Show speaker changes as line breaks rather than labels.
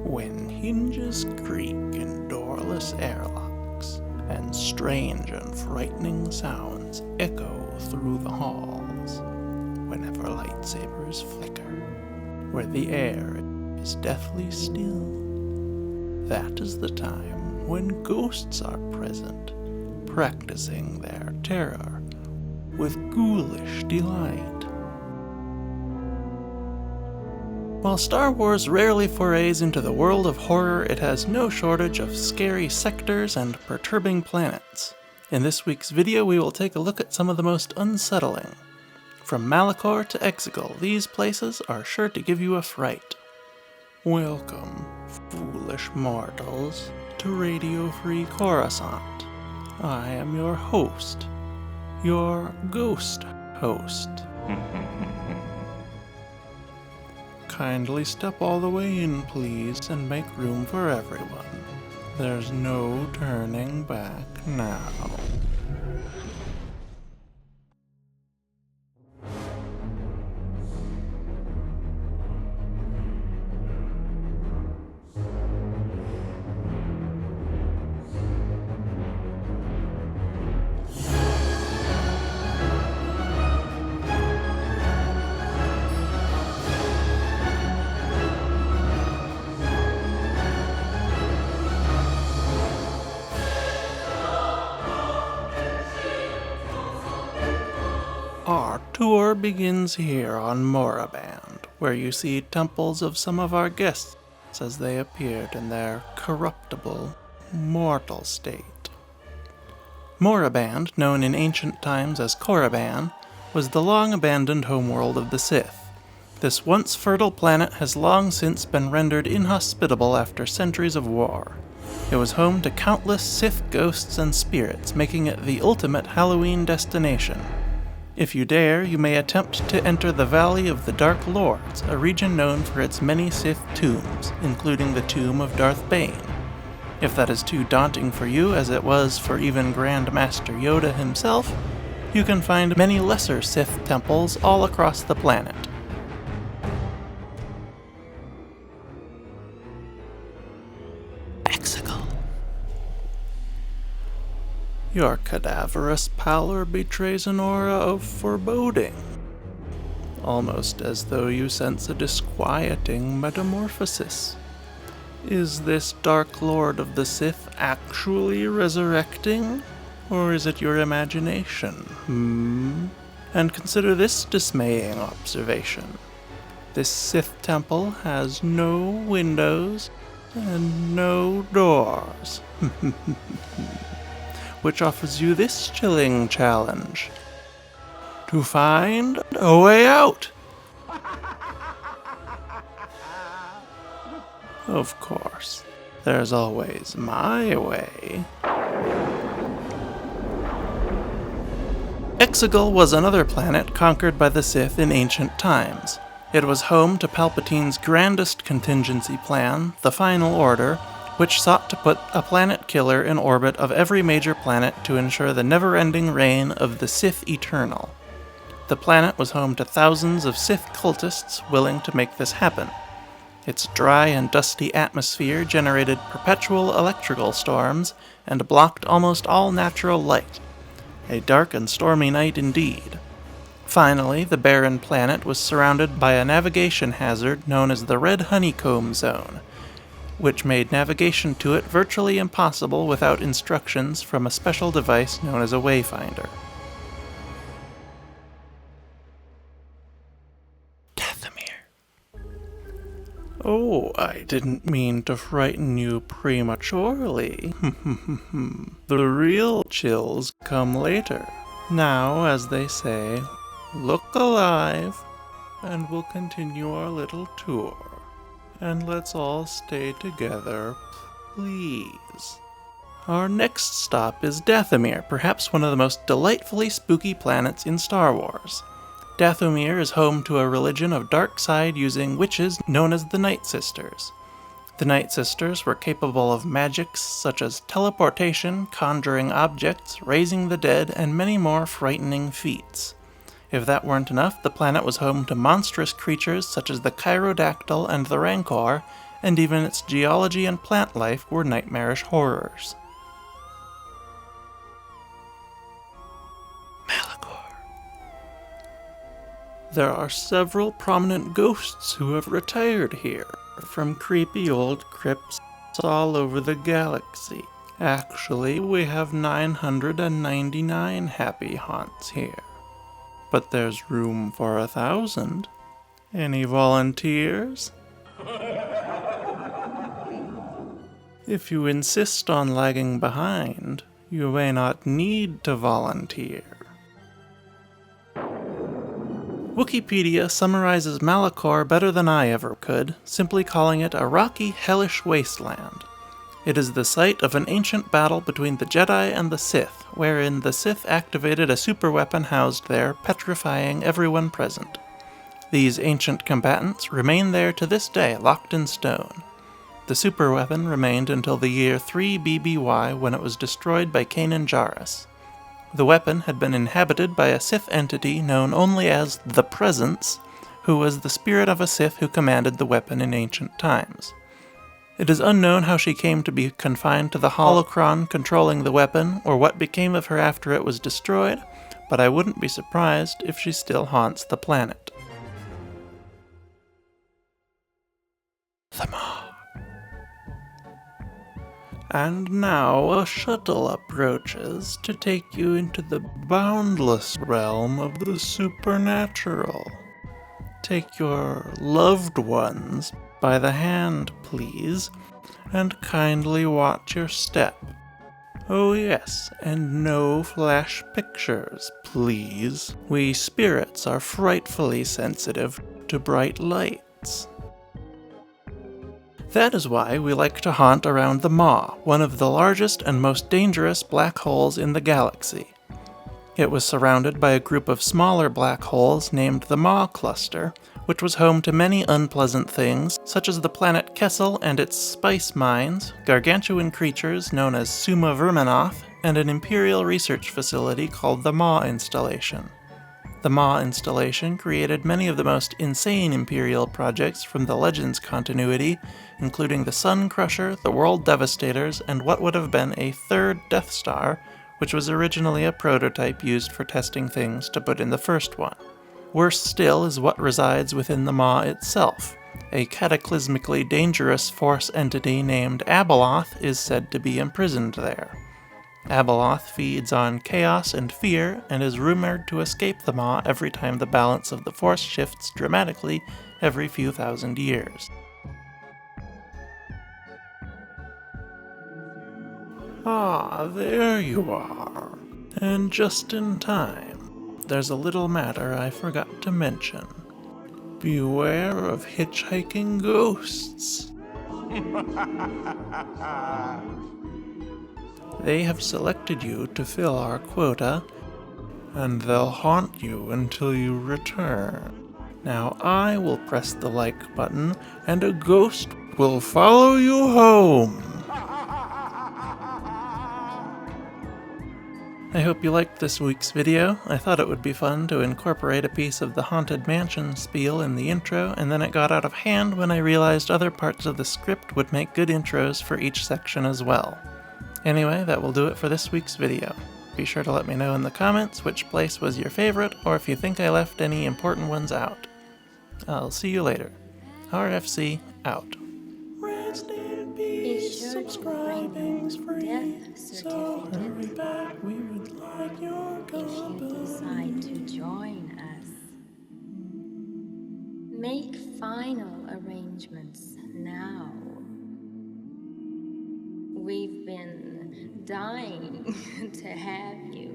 when hinges creak in doorless airlocks, and strange and frightening sounds echo through the halls, whenever lightsabers flicker, where the air is deathly still, that is the time when ghosts are present, practicing their terror with ghoulish delight. While Star Wars rarely forays into the world of horror, it has no shortage of scary sectors and perturbing planets. In this week's video, we will take a look at some of the most unsettling. From Malachor to Exegol, these places are sure to give you a fright. Welcome, foolish mortals, to Radio Free Coruscant. I am your host, your ghost host. Kindly step all the way in, please, and make room for everyone. There's no turning back now. Our tour begins here on Moraband, where you see temples of some of our guests as they appeared in their corruptible, mortal state. Moraband, known in ancient times as Korriban, was the long-abandoned homeworld of the Sith. This once fertile planet has long since been rendered inhospitable after centuries of war. It was home to countless Sith ghosts and spirits, making it the ultimate Halloween destination. If you dare, you may attempt to enter the Valley of the Dark Lords, a region known for its many Sith tombs, including the tomb of Darth Bane. If that is too daunting for you, as it was for even Grand Master Yoda himself, you can find many lesser Sith temples all across the planet. Exegol. Your cadaverous pallor betrays an aura of foreboding, almost as though you sense a disquieting metamorphosis. Is this Dark Lord of the Sith actually resurrecting, or is it your imagination? And consider this dismaying observation. This Sith temple has no windows and no doors. Which offers you this chilling challenge: to find a way out. Of course, there's always my way. Exegol was another planet conquered by the Sith in ancient times. It was home to Palpatine's grandest contingency plan, the Final Order, which sought to put a planet killer in orbit of every major planet to ensure the never-ending reign of the Sith Eternal. The planet was home to thousands of Sith cultists willing to make this happen. Its dry and dusty atmosphere generated perpetual electrical storms and blocked almost all natural light. A dark and stormy night indeed. Finally, the barren planet was surrounded by a navigation hazard known as the Red Honeycomb Zone, which made navigation to it virtually impossible without instructions from a special device known as a wayfinder. Dathomir. Oh, I didn't mean to frighten you prematurely. The real chills come later. Now, as they say, look alive, and we'll continue our little tour. And let's all stay together, please. Our next stop is Dathomir, perhaps one of the most delightfully spooky planets in Star Wars. Dathomir is home to a religion of dark side using witches known as the Night Sisters. The Night Sisters were capable of magics such as teleportation, conjuring objects, raising the dead, and many more frightening feats. If that weren't enough, the planet was home to monstrous creatures such as the Chirodactyl and the Rancor, and even its geology and plant life were nightmarish horrors. Malachor. There are several prominent ghosts who have retired here, from creepy old crypts all over the galaxy. Actually, we have 999 happy haunts here. But there's room for 1,000. Any volunteers? If you insist on lagging behind, you may not need to volunteer. Wikipedia summarizes Malachor better than I ever could, simply calling it a rocky, hellish wasteland. It is the site of an ancient battle between the Jedi and the Sith, wherein the Sith activated a superweapon housed there, petrifying everyone present. These ancient combatants remain there to this day, locked in stone. The superweapon remained until the year 3 BBY, when it was destroyed by Kanan Jarrus. The weapon had been inhabited by a Sith entity known only as the Presence, who was the spirit of a Sith who commanded the weapon in ancient times. It is unknown how she came to be confined to the holocron controlling the weapon, or what became of her after it was destroyed, but I wouldn't be surprised if she still haunts the planet. The Maw. And now a shuttle approaches to take you into the boundless realm of the supernatural. Take your loved ones by the hand, please, and kindly watch your step. Oh yes, and no flash pictures, please. We spirits are frightfully sensitive to bright lights. That is why we like to haunt around the Maw, one of the largest and most dangerous black holes in the galaxy. It was surrounded by a group of smaller black holes named the Maw Cluster, which was home to many unpleasant things, such as the planet Kessel and its spice mines, gargantuan creatures known as Summa-Verminoth, and an Imperial research facility called the Maw Installation. The Maw Installation created many of the most insane Imperial projects from the Legends continuity, including the Sun Crusher, the World Devastators, and what would have been a third Death Star, which was originally a prototype used for testing things to put in the first one. Worse still is what resides within the Maw itself. A cataclysmically dangerous force entity named Abeloth is said to be imprisoned there. Abeloth feeds on chaos and fear, and is rumored to escape the Maw every time the balance of the Force shifts dramatically every few thousand years. Ah, there you are. And just in time. There's a little matter I forgot to mention. Beware of hitchhiking ghosts. They have selected you to fill our quota, and they'll haunt you until you return. Now I will press the like button, and a ghost will follow you home. I hope you liked this week's video. I thought it would be fun to incorporate a piece of the Haunted Mansion spiel in the intro, and then it got out of hand when I realized other parts of the script would make good intros for each section as well. Anyway, that will do it for this week's video. Be sure to let me know in the comments which place was your favorite, or if you think I left any important ones out. I'll see you later. RFC out. Rest in peace, subscribing's free, so hurry back, we would like your company.
If you decide to join us, make final arrangements now. We've been dying to have you.